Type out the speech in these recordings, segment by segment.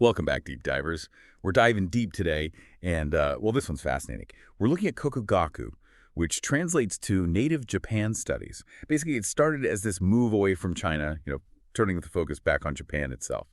Welcome back, Deep Divers. We're diving deep today, and, well, this one's fascinating. We're looking at Kokugaku, which translates to Native Japan Studies. Basically, it started as this move away from China, turning the focus back on Japan itself.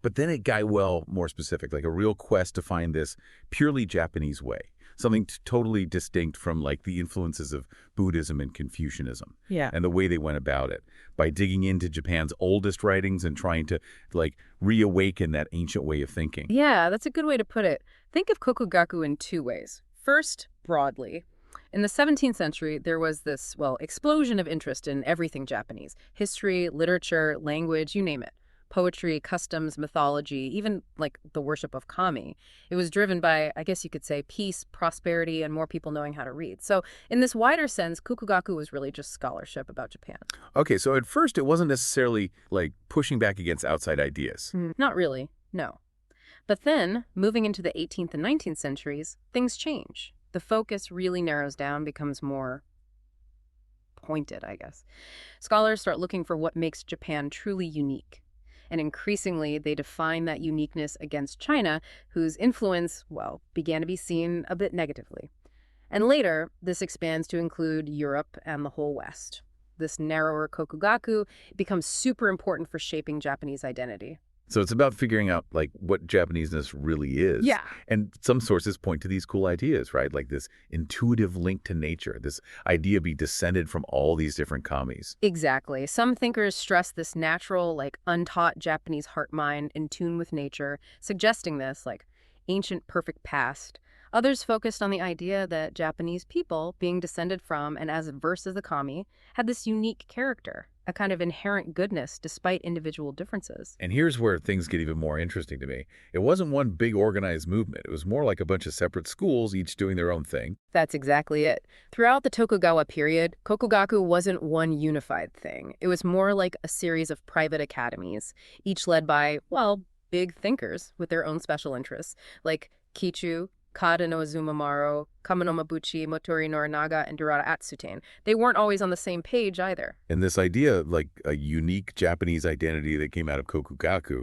But then it got, well, more specific, like a real quest to find this purely Japanese way, something totally distinct from, like, the influences of Buddhism and Confucianism. Yeah. And the way they went about it, by digging into Japan's oldest writings and trying to, like, reawaken that ancient way of thinking. Yeah, that's a good way to put it. Think of Kokugaku in two ways. First, broadly. In the 17th century, there was this, well, explosion of interest in everything Japanese. History, literature, language, you name it. Poetry, customs, mythology, even, like, the worship of kami. It was driven by, I guess you could say, peace, prosperity, and more people knowing how to read. So in this wider sense, Kokugaku was really just scholarship about Japan. Okay, so at first it wasn't necessarily, like, pushing back against outside ideas. Not really, no. But then, moving into the 18th and 19th centuries, things change. The focus really narrows down, becomes more pointed, I guess. Scholars start looking for what makes Japan truly unique. And increasingly, they define that uniqueness against China, whose influence, well, began to be seen a bit negatively. And later, this expands to include Europe and the whole West. This narrower Kokugaku becomes super important for shaping Japanese identity. So it's about figuring out, like, what Japaneseness really is. Yeah. And some sources point to these cool ideas, right? Like this intuitive link to nature, this idea be descended from all these different kamis. Exactly. Some thinkers stress this natural, like, untaught Japanese heart-mind in tune with nature, suggesting this, like, ancient perfect past. Others focused on the idea that Japanese people, being descended from and as diverse as the kami, had this unique character, a kind of inherent goodness despite individual differences. And here's where things get even more interesting to me. It wasn't one big organized movement. It was more like a bunch of separate schools, each doing their own thing. That's exactly it. Throughout the Tokugawa period, Kokugaku wasn't one unified thing. It was more like a series of private academies, each led by, well, big thinkers with their own special interests, like Kichu, Kada no Azumamaro, Kama no Mabuchi, Motori Norinaga, and Durara Atsuten. They weren't always on the same page either. And this idea, like a unique Japanese identity that came out of Kokugaku,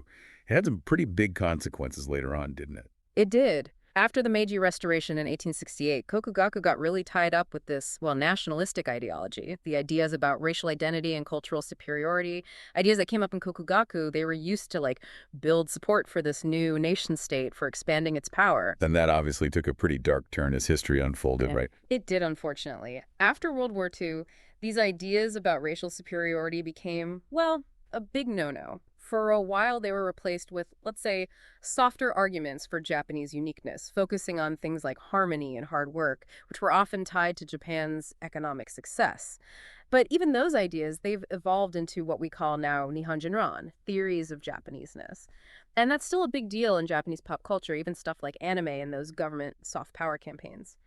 it had some pretty big consequences later on, didn't it? It did. After the Meiji Restoration in 1868, Kokugaku got really tied up with this, well, nationalistic ideology. The ideas about racial identity and cultural superiority, ideas that came up in Kokugaku, they were used to, like, build support for this new nation state for expanding its power. Then that obviously took a pretty dark turn as history unfolded, Yeah, right? it did, unfortunately. After World War II, these ideas about racial superiority became, well, a big no-no. For a while, they were replaced with, let's say, softer arguments for Japanese uniqueness, focusing on things like harmony and hard work, which were often tied to Japan's economic success. But even those ideas, they've evolved into what we call now Nihonjinran, theories of Japaneseness. And that's still a big deal in Japanese pop culture, even stuff like anime and those government soft power campaigns.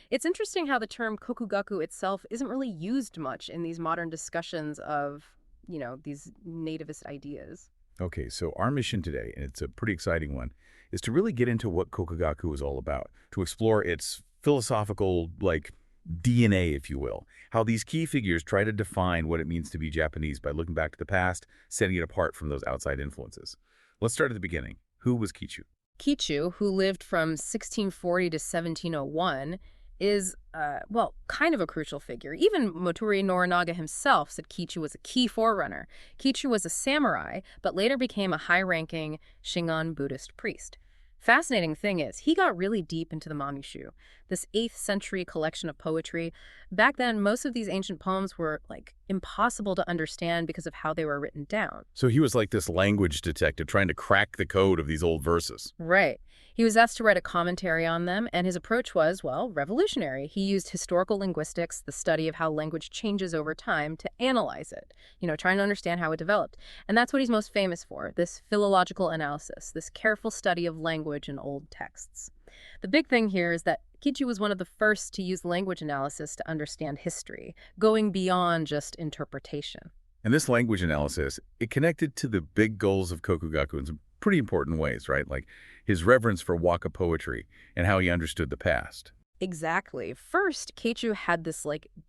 It's interesting how the term Kokugaku itself isn't really used much in these modern discussions of, these nativist ideas. Okay, so our mission today, and it's a pretty exciting one, is to really get into what Kokugaku is all about, to explore its philosophical, like, DNA, if you will, how these key figures try to define what it means to be Japanese by looking back to the past, setting it apart from those outside influences. Let's start at the beginning. Who was Kichu? Kichu, who lived from 1640 to 1701, is, well, kind of a crucial figure. Even Motori Norinaga himself said Kichu was a key forerunner. Kichu was a samurai, but later became a high-ranking Shingon Buddhist priest. Fascinating thing is, he got really deep into the Mamishu, this 8th century collection of poetry. Back then, most of these ancient poems were, like, impossible to understand because of how they were written down. So he was like this language detective trying to crack the code of these old verses. Right. He was asked to write a commentary on them, and his approach was, well, revolutionary. He used historical linguistics, the study of how language changes over time, to analyze it, trying to understand how it developed. And that's what he's most famous for, this philological analysis, this careful study of language in old texts. The big thing here is that Kichu was one of the first to use language analysis to understand history, going beyond just interpretation. And this language analysis, it connected to the big goals of Kokugaku in some pretty important ways, right? Like his reverence for waka poetry and how he understood the past. Exactly. First, Keichu had this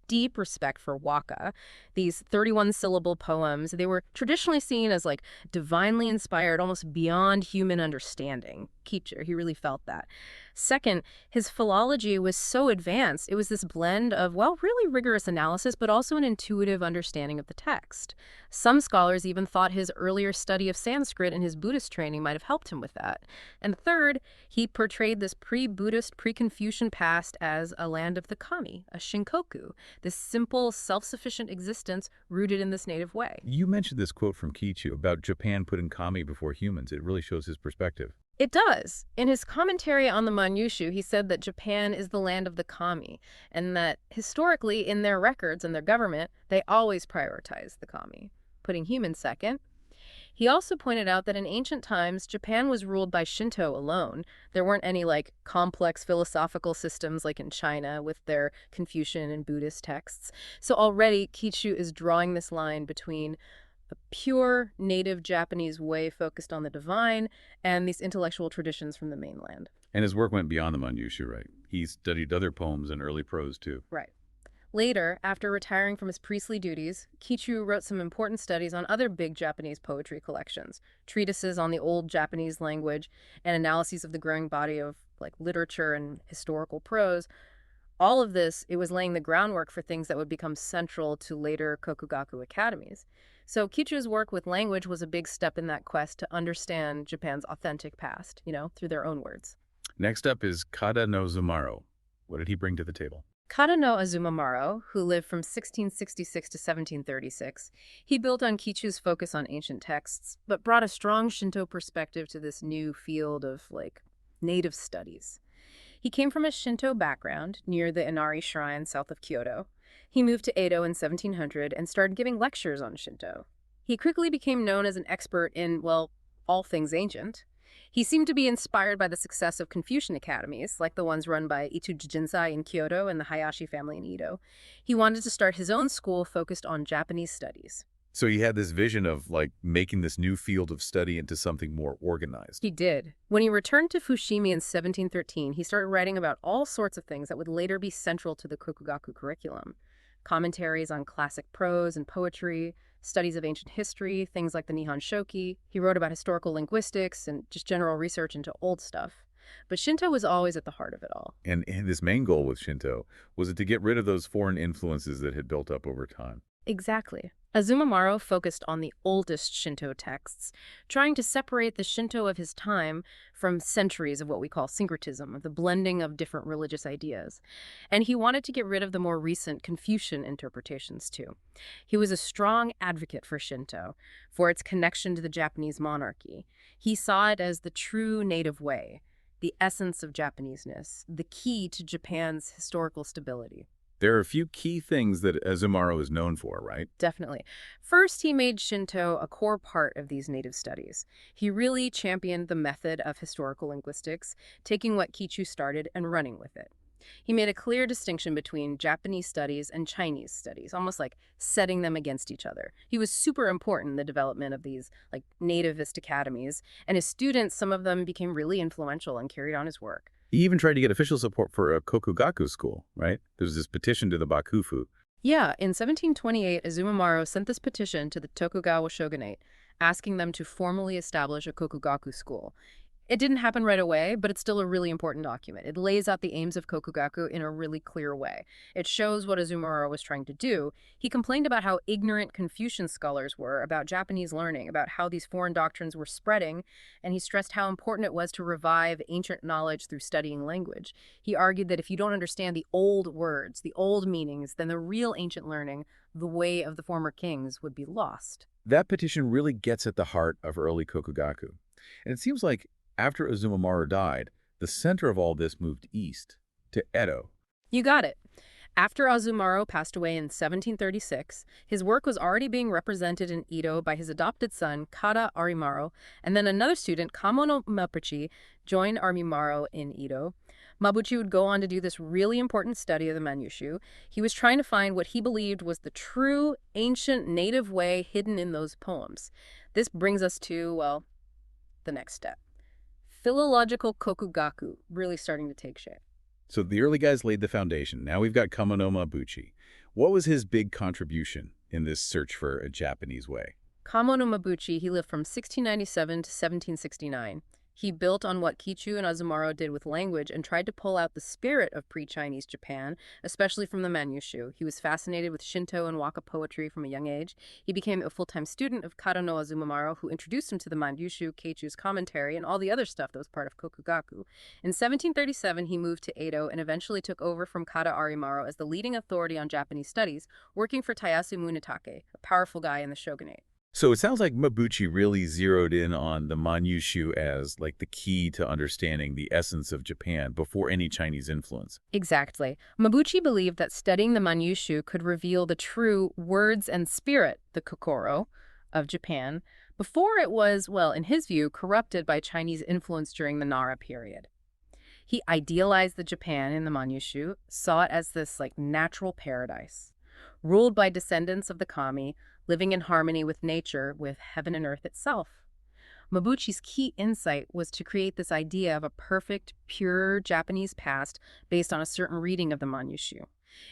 deep respect for waka. These 31-syllable poems, they were traditionally seen as divinely inspired, almost beyond human understanding. Keichu, he really felt that. Second, his philology was so advanced. It was this blend of, well, really rigorous analysis, but also an intuitive understanding of the text. Some scholars even thought his earlier study of Sanskrit and his Buddhist training might have helped him with that. And third, he portrayed this pre-Buddhist, pre-Confucian past as a land of the kami, a shinkoku, this simple, self-sufficient existence rooted in this native way. You mentioned this quote from Kichu about Japan putting kami before humans. It really shows his perspective. It does. In his commentary on the Manyushu, he said that Japan is the land of the kami, and that historically, in their records and their government, they always prioritize the kami, putting humans second. He also pointed out that in ancient times, Japan was ruled by Shinto alone. There weren't any complex philosophical systems like in China with their Confucian and Buddhist texts. So already Kichu is drawing this line between a pure native Japanese way focused on the divine and these intellectual traditions from the mainland. And his work went beyond the Manyushu, right? He studied other poems and early prose, too. Right. Later, after retiring from his priestly duties, Kichu wrote some important studies on other big Japanese poetry collections, treatises on the old Japanese language, and analyses of the growing body of literature and historical prose. All of this, it was laying the groundwork for things that would become central to later Kokugaku academies. So Kichu's work with language was a big step in that quest to understand Japan's authentic past, through their own words. Next up is Kada no Zumaro. What did he bring to the table? Kada no Azumamaro, who lived from 1666 to 1736, he built on Kichu's focus on ancient texts, but brought a strong Shinto perspective to this new field of, native studies. He came from a Shinto background near the Inari Shrine south of Kyoto. He moved to Edo in 1700 and started giving lectures on Shinto. He quickly became known as an expert in, well, all things ancient. He seemed to be inspired by the success of Confucian academies, like the ones run by Ituji Jinsai in Kyoto and the Hayashi family in Edo. He wanted to start his own school focused on Japanese studies. So he had this vision of making this new field of study into something more organized. He did. When he returned to Fushimi in 1713, he started writing about all sorts of things that would later be central to the Kokugaku curriculum. Commentaries on classic prose and poetry, studies of ancient history, things like the Nihon Shoki. He wrote about historical linguistics and just general research into old stuff. But Shinto was always at the heart of it all. And his main goal with Shinto was it to get rid of those foreign influences that had built up over time. Exactly. Azumamaro focused on the oldest Shinto texts, trying to separate the Shinto of his time from centuries of what we call syncretism, the blending of different religious ideas. And he wanted to get rid of the more recent Confucian interpretations, too. He was a strong advocate for Shinto, for its connection to the Japanese monarchy. He saw it as the true native way, the essence of Japaneseness, the key to Japan's historical stability. There are a few key things that Azumaro is known for, right? Definitely. First, he made Shinto a core part of these native studies. He really championed the method of historical linguistics, taking what Kichu started and running with it. He made a clear distinction between Japanese studies and Chinese studies, almost like setting them against each other. He was super important in the development of these nativist academies, and his students, some of them became really influential and carried on his work. He even tried to get official support for a Kokugaku school, right? There's this petition to the Bakufu. Yeah, in 1728, Azumamaro sent this petition to the Tokugawa shogunate, asking them to formally establish a Kokugaku school. It didn't happen right away, but it's still a really important document. It lays out the aims of Kokugaku in a really clear way. It shows what Azumamaro was trying to do. He complained about how ignorant Confucian scholars were about Japanese learning, about how these foreign doctrines were spreading, and he stressed how important it was to revive ancient knowledge through studying language. He argued that if you don't understand the old words, the old meanings, then the real ancient learning, the way of the former kings, would be lost. That petition really gets at the heart of early Kokugaku. And it seems like after Azumamaro died, the center of all this moved east, to Edo. You got it. After Azumaro passed away in 1736, his work was already being represented in Edo by his adopted son, Kada Arimaro, and then another student, Kamono Mabuchi, joined Arimaro in Edo. Mabuchi would go on to do this really important study of the Manyushu. He was trying to find what he believed was the true, ancient, native way hidden in those poems. This brings us to, well, the next step. Philological Kokugaku really starting to take shape. So the early guys laid the foundation. Now we've got Kamano Mabuchi. What was his big contribution in this search for a Japanese way? Kamo no Mabuchi, he lived from 1697 to 1769. He built on what Kichu and Azumaro did with language and tried to pull out the spirit of pre-Chinese Japan, especially from the Manjushu. He was fascinated with Shinto and waka poetry from a young age. He became a full-time student of Kado no Azumaro, who introduced him to the Manjushu, Keichu's commentary, and all the other stuff that was part of Kokugaku. In 1737, he moved to Edo and eventually took over from Kada Arimaro as the leading authority on Japanese studies, working for Tayasu Munetake, a powerful guy in the shogunate. So it sounds like Mabuchi really zeroed in on the Manyushu as like the key to understanding the essence of Japan before any Chinese influence. Exactly. Mabuchi believed that studying the Manyushu could reveal the true words and spirit, the kokoro, of Japan, before it was, well, in his view, corrupted by Chinese influence during the Nara period. He idealized the Japan in the Manyushu, saw it as this like natural paradise, ruled by descendants of the kami, living in harmony with nature, with heaven and earth itself. Mabuchi's key insight was to create this idea of a perfect, pure Japanese past based on a certain reading of the Manyushu.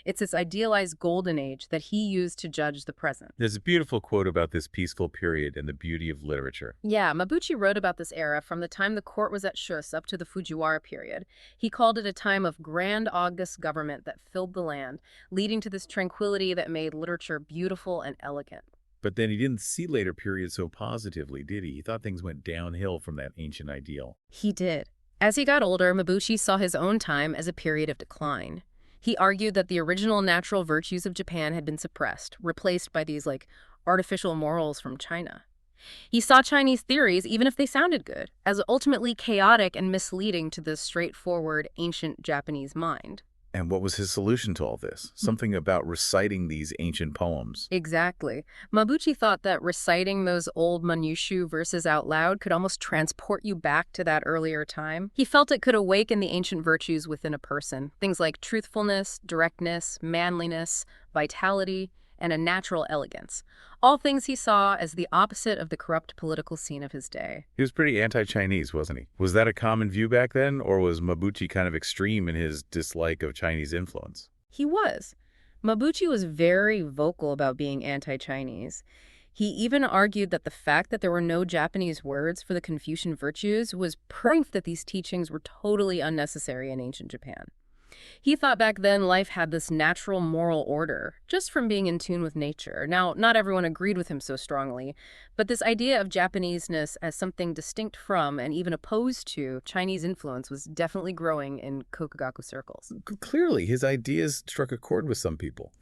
It's this idealized golden age that he used to judge the present. There's a beautiful quote about this peaceful period and the beauty of literature. Yeah, Mabuchi wrote about this era from the time the court was at Shus up to the Fujiwara period. He called it a time of grand august government that filled the land, leading to this tranquility that made literature beautiful and elegant. But then he didn't see later periods so positively, did he? He thought things went downhill from that ancient ideal. He did. As he got older, Mabuchi saw his own time as a period of decline. He argued that the original natural virtues of Japan had been suppressed, replaced by these, artificial morals from China. He saw Chinese theories, even if they sounded good, as ultimately chaotic and misleading to the straightforward, ancient Japanese mind. And what was his solution to all this? Something about reciting these ancient poems. Exactly. Mabuchi thought that reciting those old Manyushu verses out loud could almost transport you back to that earlier time. He felt it could awaken the ancient virtues within a person, things like truthfulness, directness, manliness, vitality, and a natural elegance. All things he saw as the opposite of the corrupt political scene of his day. He was pretty anti-Chinese, wasn't he? Was that a common view back then, or was Mabuchi kind of extreme in his dislike of Chinese influence? He was. Mabuchi was very vocal about being anti-Chinese. He even argued that the fact that there were no Japanese words for the Confucian virtues was proof that these teachings were totally unnecessary in ancient Japan. He thought back then life had this natural moral order, just from being in tune with nature. Now, not everyone agreed with him so strongly, but this idea of Japaneseness as something distinct from and even opposed to Chinese influence was definitely growing in Kokugaku circles. Clearly, his ideas struck a chord with some people.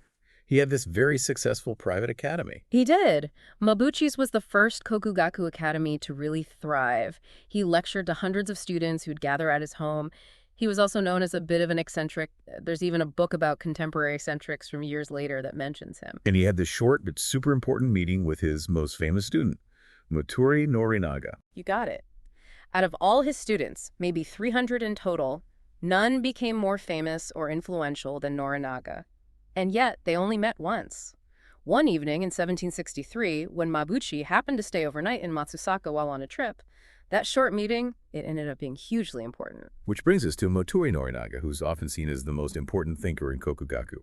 He had this very successful private academy. He did. Mabuchi's was the first Kokugaku academy to really thrive. He lectured to hundreds of students who'd gather at his home. He was also known as a bit of an eccentric. There's even a book about contemporary eccentrics from years later that mentions him. And he had this short but super important meeting with his most famous student, Moturi Norinaga. You got it. Out of all his students, maybe 300 in total, none became more famous or influential than Norinaga. And yet, they only met once. One evening in 1763, when Mabuchi happened to stay overnight in Matsusaka while on a trip, that short meeting, it ended up being hugely important. Which brings us to Moturi Norinaga, who's often seen as the most important thinker in Kokugaku.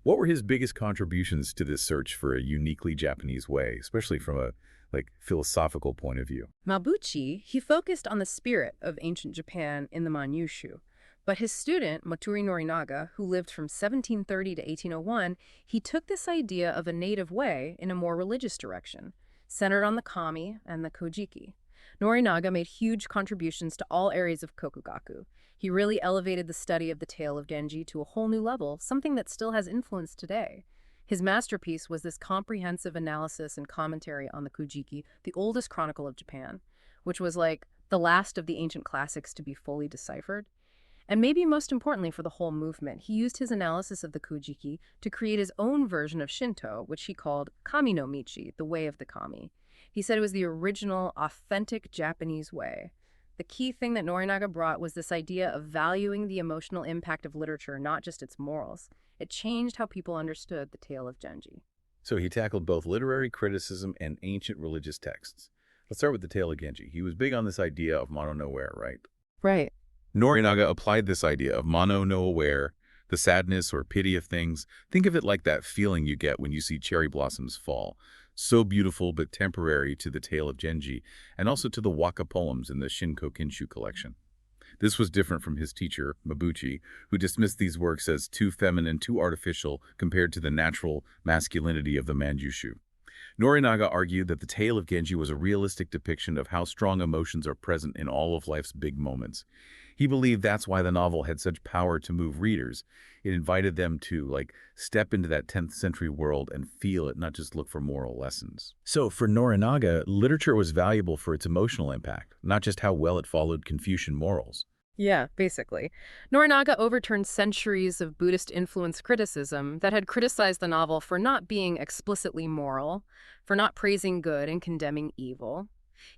What were his biggest contributions to this search for a uniquely Japanese way, especially from a philosophical point of view? Mabuchi, he focused on the spirit of ancient Japan in the Manyushu. But his student, Moturi Norinaga, who lived from 1730 to 1801, he took this idea of a native way in a more religious direction, centered on the kami and the kojiki. Norinaga made huge contributions to all areas of Kokugaku. He really elevated the study of the tale of Genji to a whole new level, something that still has influence today. His masterpiece was this comprehensive analysis and commentary on the Kojiki, the oldest chronicle of Japan, which was like the last of the ancient classics to be fully deciphered. And maybe most importantly for the whole movement, he used his analysis of the Kojiki to create his own version of Shinto, which he called Kami no Michi, the way of the kami. He said it was the original, authentic Japanese way. The key thing that Norinaga brought was this idea of valuing the emotional impact of literature, not just its morals. It changed how people understood the tale of Genji. So he tackled both literary criticism and ancient religious texts. Let's start with the tale of Genji. He was big on this idea of mono nowhere, right? Right. Norinaga applied this idea of mono no aware, the sadness or pity of things. Think of it like that feeling you get when you see cherry blossoms fall. So beautiful but temporary to the tale of Genji, and also to the waka poems in the Shinko Kinshu collection. This was different from his teacher, Mabuchi, who dismissed these works as too feminine, too artificial compared to the natural masculinity of the Manjushu. Norinaga argued that the tale of Genji was a realistic depiction of how strong emotions are present in all of life's big moments. He believed that's why the novel had such power to move readers. It invited them to, step into that 10th century world and feel it, not just look for moral lessons. So for Norinaga, literature was valuable for its emotional impact, not just how well it followed Confucian morals. Yeah, basically. Norinaga overturned centuries of Buddhist-influenced criticism that had criticized the novel for not being explicitly moral, for not praising good and condemning evil.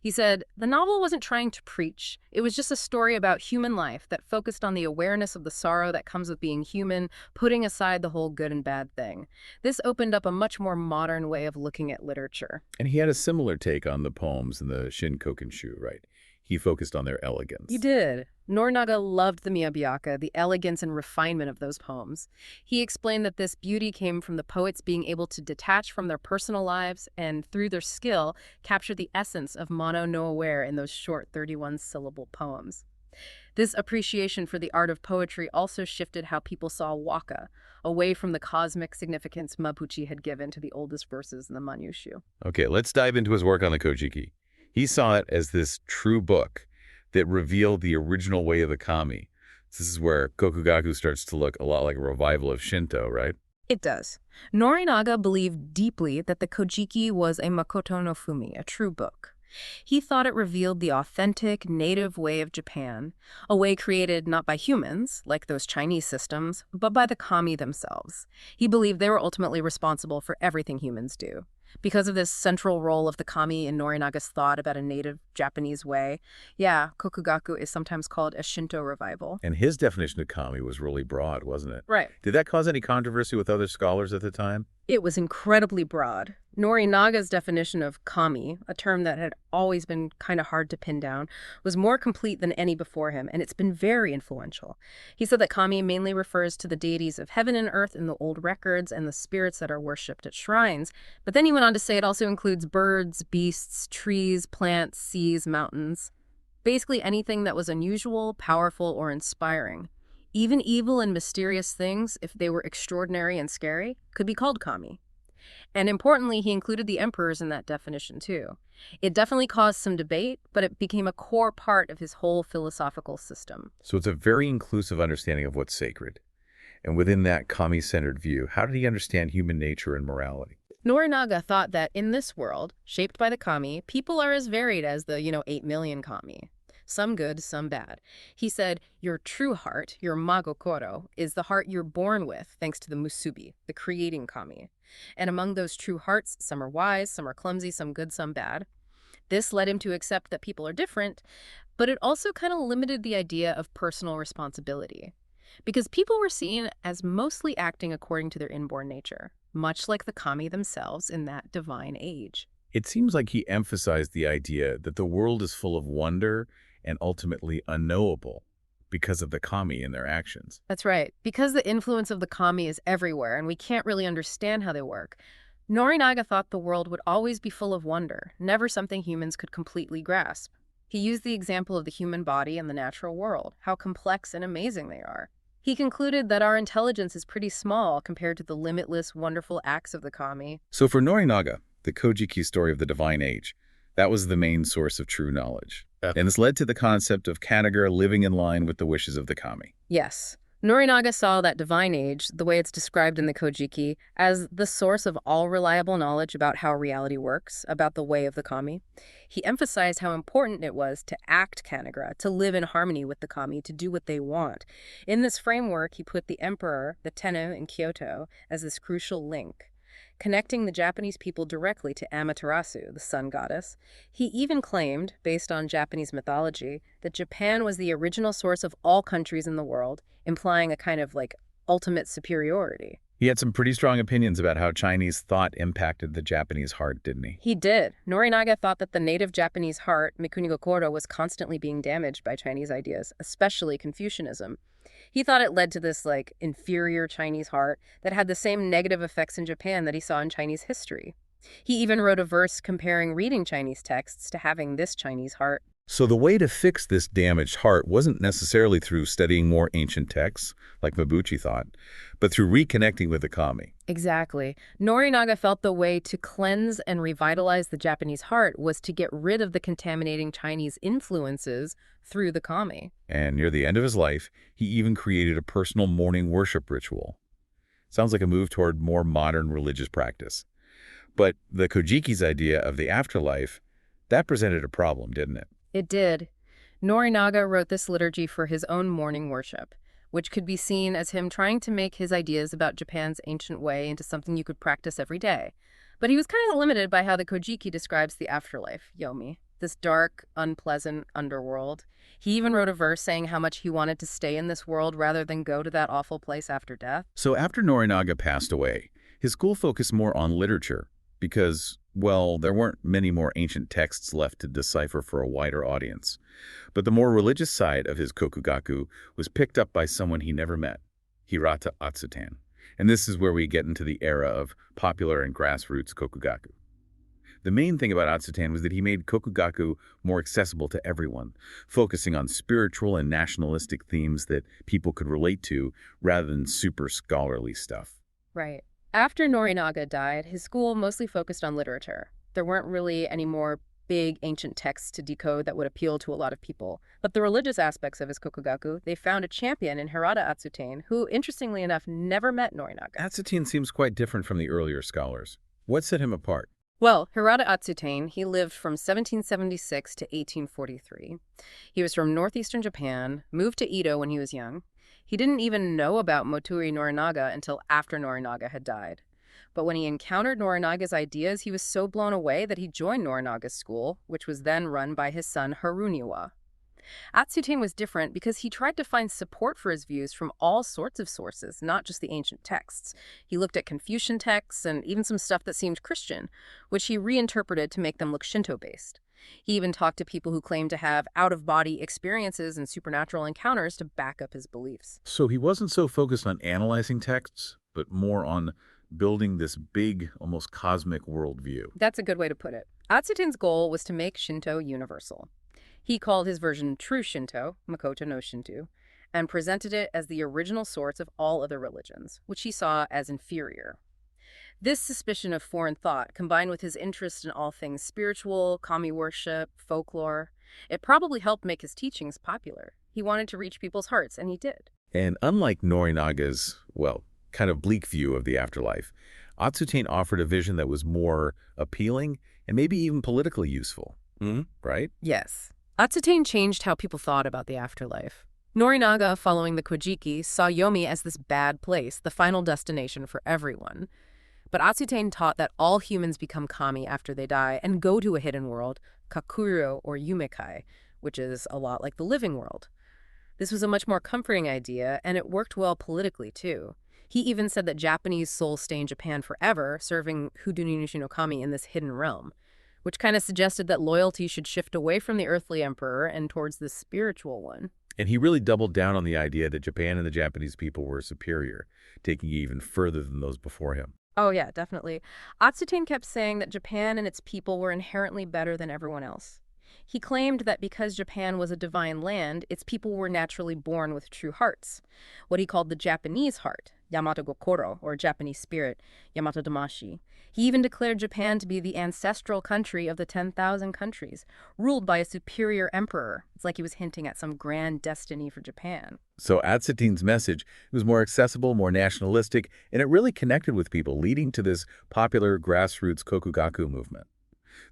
He said, the novel wasn't trying to preach. It was just a story about human life that focused on the awareness of the sorrow that comes with being human, putting aside the whole good and bad thing. This opened up a much more modern way of looking at literature. And he had a similar take on the poems in the Shinkokushu, right? He focused on their elegance. He did. Norinaga loved the Miyabyaka, the elegance and refinement of those poems. He explained that this beauty came from the poets being able to detach from their personal lives and, through their skill, capture the essence of mono no aware in those short 31-syllable poems. This appreciation for the art of poetry also shifted how people saw waka, away from the cosmic significance Mabuchi had given to the oldest verses in the Manyushu. Okay, let's dive into his work on the Kojiki. He saw it as this true book that revealed the original way of the kami. This is where Kokugaku starts to look a lot like a revival of Shinto, right? It does. Norinaga believed deeply that the Kojiki was a Makoto no Fumi, a true book. He thought it revealed the authentic, native way of Japan, a way created not by humans, like those Chinese systems, but by the kami themselves. He believed they were ultimately responsible for everything humans do. Because of this central role of the kami in Norinaga's thought about a native Japanese way, Kokugaku is sometimes called a Shinto revival. And his definition of kami was really broad, wasn't it? Right. Did that cause any controversy with other scholars at the time? It was incredibly broad. Norinaga's definition of kami, a term that had always been kind of hard to pin down, was more complete than any before him, and it's been very influential. He said that kami mainly refers to the deities of heaven and earth in the old records and the spirits that are worshipped at shrines, but then he went on to say it also includes birds, beasts, trees, plants, seas, mountains. Basically anything that was unusual, powerful, or inspiring. Even evil and mysterious things, if they were extraordinary and scary, could be called kami. And importantly, he included the emperors in that definition too. It definitely caused some debate, but it became a core part of his whole philosophical system. So it's a very inclusive understanding of what's sacred. And within that kami-centered view, how did he understand human nature and morality? Norinaga thought that in this world, shaped by the kami, people are as varied as the, 8 million kami. Some good, some bad. He said, your true heart, your magokoro, is the heart you're born with, thanks to the musubi, the creating kami. And among those true hearts, some are wise, some are clumsy, some good, some bad. This led him to accept that people are different, but it also kind of limited the idea of personal responsibility. Because people were seen as mostly acting according to their inborn nature, much like the kami themselves in that divine age. It seems like he emphasized the idea that the world is full of wonder and ultimately unknowable because of the kami and their actions. That's right. Because the influence of the kami is everywhere and we can't really understand how they work, Norinaga thought the world would always be full of wonder, never something humans could completely grasp. He used the example of the human body and the natural world, how complex and amazing they are. He concluded that our intelligence is pretty small compared to the limitless, wonderful acts of the kami. So for Norinaga, the Kojiki story of the divine age, that was the main source of true knowledge. And this led to the concept of Kanaga living in line with the wishes of the kami. Yes. Norinaga saw that divine age, the way it's described in the Kojiki, as the source of all reliable knowledge about how reality works, about the way of the kami. He emphasized how important it was to act Kanagra, to live in harmony with the kami, to do what they want. In this framework, he put the emperor, the Tenno in Kyoto, as this crucial link, connecting the Japanese people directly to Amaterasu, the sun goddess. He even claimed, based on Japanese mythology, that Japan was the original source of all countries in the world, implying a kind of ultimate superiority. He had some pretty strong opinions about how Chinese thought impacted the Japanese heart, didn't he? He did. Norinaga thought that the native Japanese heart, Mikunigokoro, was constantly being damaged by Chinese ideas, especially Confucianism. He thought it led to this, inferior Chinese heart that had the same negative effects in Japan that he saw in Chinese history. He even wrote a verse comparing reading Chinese texts to having this Chinese heart. So the way to fix this damaged heart wasn't necessarily through studying more ancient texts, like Mabuchi thought, but through reconnecting with the kami. Exactly. Norinaga felt the way to cleanse and revitalize the Japanese heart was to get rid of the contaminating Chinese influences through the kami. And near the end of his life, he even created a personal morning worship ritual. Sounds like a move toward more modern religious practice. But the Kojiki's idea of the afterlife, that presented a problem, didn't it? It did. Norinaga wrote this liturgy for his own morning worship, which could be seen as him trying to make his ideas about Japan's ancient way into something you could practice every day. But he was kind of limited by how the Kojiki describes the afterlife, Yomi, this dark, unpleasant underworld. He even wrote a verse saying how much he wanted to stay in this world rather than go to that awful place after death. So after Norinaga passed away, his school focused more on literature because, well, there weren't many more ancient texts left to decipher for a wider audience. But the more religious side of his Kokugaku was picked up by someone he never met, Hirata Atsutan. And this is where we get into the era of popular and grassroots Kokugaku. The main thing about Atsutan was that he made Kokugaku more accessible to everyone, focusing on spiritual and nationalistic themes that people could relate to rather than super scholarly stuff. Right. After Norinaga died, his school mostly focused on literature. There weren't really any more big ancient texts to decode that would appeal to a lot of people. But the religious aspects of his Kokugaku, they found a champion in Hirata Atsutain, who, interestingly enough, never met Norinaga. Atsutan seems quite different from the earlier scholars. What set him apart? Well, Hirata Atsutain, he lived from 1776 to 1843. He was from northeastern Japan, moved to Edo when he was young. He didn't even know about Moturi Norinaga until after Norinaga had died. But when he encountered Norinaga's ideas, he was so blown away that he joined Norinaga's school, which was then run by his son Haruniwa. Atsutain was different because he tried to find support for his views from all sorts of sources, not just the ancient texts. He looked at Confucian texts and even some stuff that seemed Christian, which he reinterpreted to make them look Shinto-based. He even talked to people who claimed to have out-of-body experiences and supernatural encounters to back up his beliefs. So he wasn't so focused on analyzing texts, but more on building this big, almost cosmic worldview. That's a good way to put it. Atsutain's goal was to make Shinto universal. He called his version True Shinto, Makoto no Shinto, and presented it as the original source of all other religions, which he saw as inferior. This suspicion of foreign thought, combined with his interest in all things spiritual, kami worship, folklore, it probably helped make his teachings popular. He wanted to reach people's hearts, and he did. And unlike Norinaga's, well, kind of bleak view of the afterlife, Atsutain offered a vision that was more appealing and maybe even politically useful. Right? Yes. Atsutain changed how people thought about the afterlife. Norinaga, following the Kojiki, saw Yomi as this bad place, the final destination for everyone. But Atsutain taught that all humans become kami after they die and go to a hidden world, kakuro or yumekai, which is a lot like the living world. This was a much more comforting idea, and it worked well politically, too. He even said that Japanese souls stay in Japan forever, serving Huduninushi no Kami in this hidden realm, which kind of suggested that loyalty should shift away from the earthly emperor and towards the spiritual one. And he really doubled down on the idea that Japan and the Japanese people were superior, taking it even further than those before him. Oh yeah, definitely. Atsutain kept saying that Japan and its people were inherently better than everyone else. He claimed that because Japan was a divine land, its people were naturally born with true hearts, what he called the Japanese heart, Yamato Gokoro, or Japanese spirit, Yamato Damashi. He even declared Japan to be the ancestral country of the 10,000 countries, ruled by a superior emperor. It's like he was hinting at some grand destiny for Japan. So Atsutain's message was more accessible, more nationalistic, and it really connected with people, leading to this popular grassroots Kokugaku movement.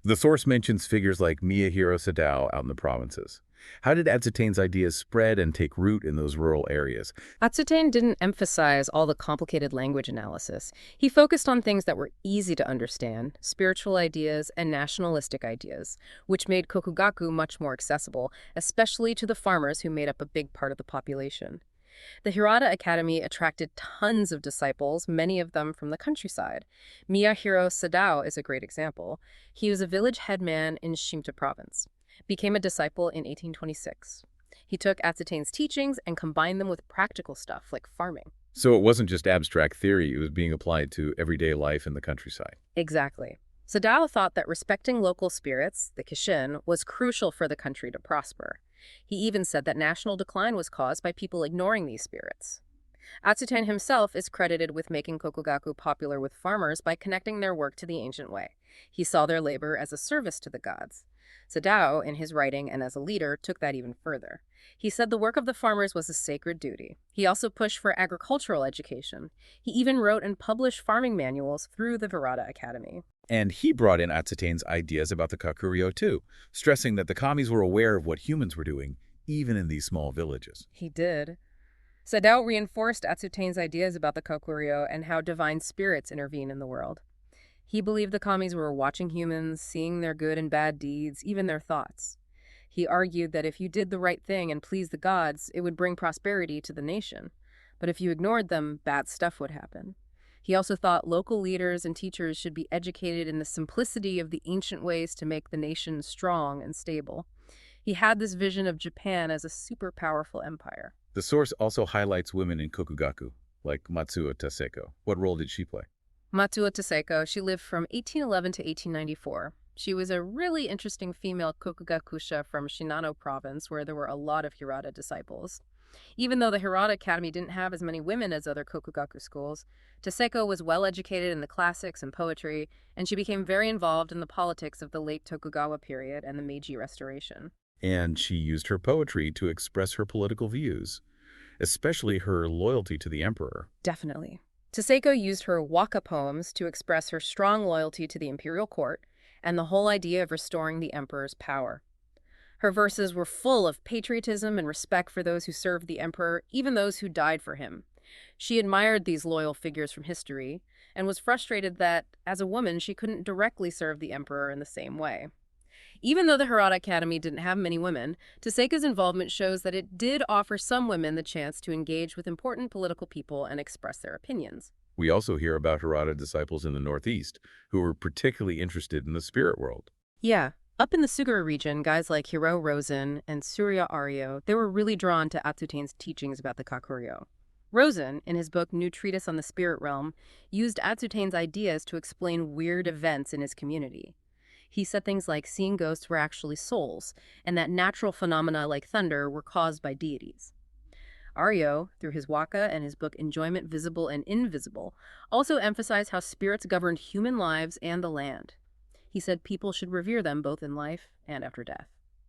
The source mentions figures like Miyahiro Sadao out in the provinces. How did Atsutain's ideas spread and take root in those rural areas? Atsutain didn't emphasize all the complicated language analysis. He focused on things that were easy to understand, spiritual ideas and nationalistic ideas, which made Kokugaku much more accessible, especially to the farmers who made up a big part of the population. The Hirata Academy attracted tons of disciples, many of them from the countryside. Miyahiro Sadao is a great example. He was a village headman in Shimta province, became a disciple in 1826. He took Atsutane's teachings and combined them with practical stuff like farming. So it wasn't just abstract theory, it was being applied to everyday life in the countryside. Exactly. Sadao thought that respecting local spirits, the Kishin, was crucial for the country to prosper. He even said that national decline was caused by people ignoring these spirits. Atsutane himself is credited with making Kokugaku popular with farmers by connecting their work to the ancient way. He saw their labor as a service to the gods. Sadao, in his writing and as a leader, took that even further. He said the work of the farmers was a sacred duty. He also pushed for agricultural education. He even wrote and published farming manuals through the Virata Academy. And he brought in Atsutane's ideas about the Kakuryo too, stressing that the kamis were aware of what humans were doing, even in these small villages. He did. Sadao reinforced Atsutane's ideas about the Kokugaku and how divine spirits intervene in the world. He believed the kamis were watching humans, seeing their good and bad deeds, even their thoughts. He argued that if you did the right thing and pleased the gods, it would bring prosperity to the nation. But if you ignored them, bad stuff would happen. He also thought local leaders and teachers should be educated in the simplicity of the ancient ways to make the nation strong and stable. He had this vision of Japan as a super powerful empire. The source also highlights women in Kokugaku, like Matsuo Taseko. What role did she play? Matsuo Taseko, she lived from 1811 to 1894. She was a really interesting female Kokugakusha from Shinano province, where there were a lot of Hirata disciples. Even though the Hirata Academy didn't have as many women as other Kokugaku schools, Taseko was well educated in the classics and poetry, and she became very involved in the politics of the late Tokugawa period and the Meiji Restoration. And she used her poetry to express her political views, especially her loyalty to the emperor. Definitely. Taseko used her waka poems to express her strong loyalty to the imperial court and the whole idea of restoring the emperor's power. Her verses were full of patriotism and respect for those who served the emperor, even those who died for him. She admired these loyal figures from history and was frustrated that, as a woman, she couldn't directly serve the emperor in the same way. Even though the Hirata Academy didn't have many women, Taseko's involvement shows that it did offer some women the chance to engage with important political people and express their opinions. We also hear about Hirata disciples in the Northeast who were particularly interested in the spirit world. Yeah, up in the Suguru region, guys like Hiro Rosen and Surya Aryo, they were really drawn to Atsutane's teachings about the Kakuryo. Rosen, in his book New Treatise on the Spirit Realm, used Atsutane's ideas to explain weird events in his community. He said things like seeing ghosts were actually souls, and that natural phenomena like thunder were caused by deities. Aryo, through his waka and his book Enjoyment Visible and Invisible, also emphasized how spirits governed human lives and the land. He said people should revere them both in life and after death.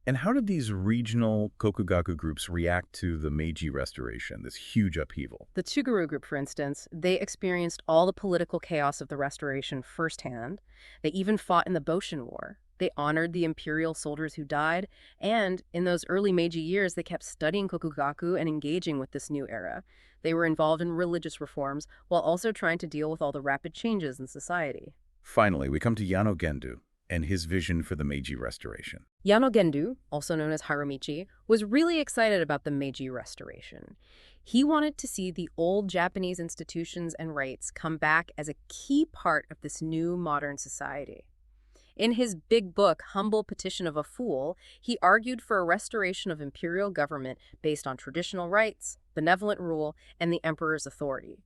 And how did these regional Kokugaku groups react to the Meiji Restoration, this huge upheaval? The Tsugaru group, for instance, they experienced all the political chaos of the Restoration firsthand. They even fought in the Boshin War. They honored the imperial soldiers who died, and in those early Meiji years, they kept studying Kokugaku and engaging with this new era. They were involved in religious reforms while also trying to deal with all the rapid changes in society. Finally, we come to Yano Gendu and his vision for the Meiji Restoration. Yano Gendu, also known as Haramichi, was really excited about the Meiji Restoration. He wanted to see the old Japanese institutions and rites come back as a key part of this new modern society. In his big book, Humble Petition of a Fool, he argued for a restoration of imperial government based on traditional rights, benevolent rule, and the emperor's authority.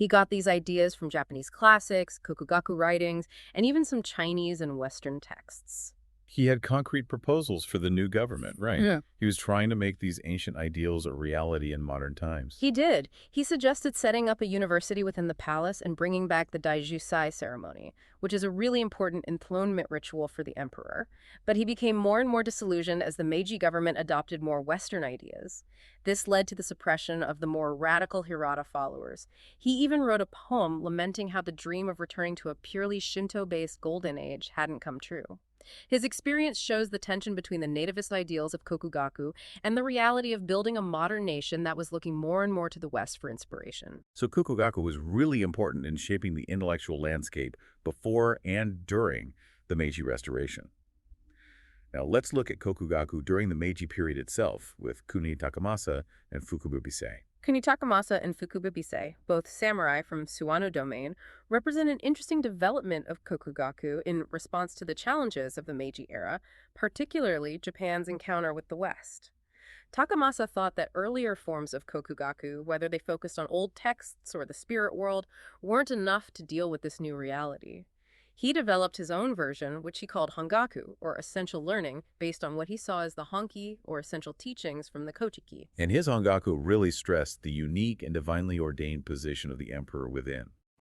He got these ideas from Japanese classics, Kokugaku writings, and even some Chinese and Western texts. He had concrete proposals for the new government, right? Yeah. He was trying to make these ancient ideals a reality in modern times. He did. He suggested setting up a university within the palace and bringing back the Daijusai ceremony, which is a really important enthronement ritual for the emperor. But he became more and more disillusioned as the Meiji government adopted more Western ideas. This led to the suppression of the more radical Hirata followers. He even wrote a poem lamenting how the dream of returning to a purely Shinto-based golden age hadn't come true. His experience shows the tension between the nativist ideals of Kokugaku and the reality of building a modern nation that was looking more and more to the West for inspiration. So Kokugaku was really important in shaping the intellectual landscape before and during the Meiji Restoration. Now let's look at Kokugaku during the Meiji period itself with Kuni Takamasa and Fukubu Bisei. Kunitakamasa and Fukubibise, both samurai from Suwano domain, represent an interesting development of Kokugaku in response to the challenges of the Meiji era, particularly Japan's encounter with the West. Takamasa thought that earlier forms of Kokugaku, whether they focused on old texts or the spirit world, weren't enough to deal with this new reality. He developed his own version, which he called Hongaku, or essential learning, based on what he saw as the Honki, or essential teachings from the Kochiki. And his Ongaku really stressed the unique and divinely ordained position of the emperor within.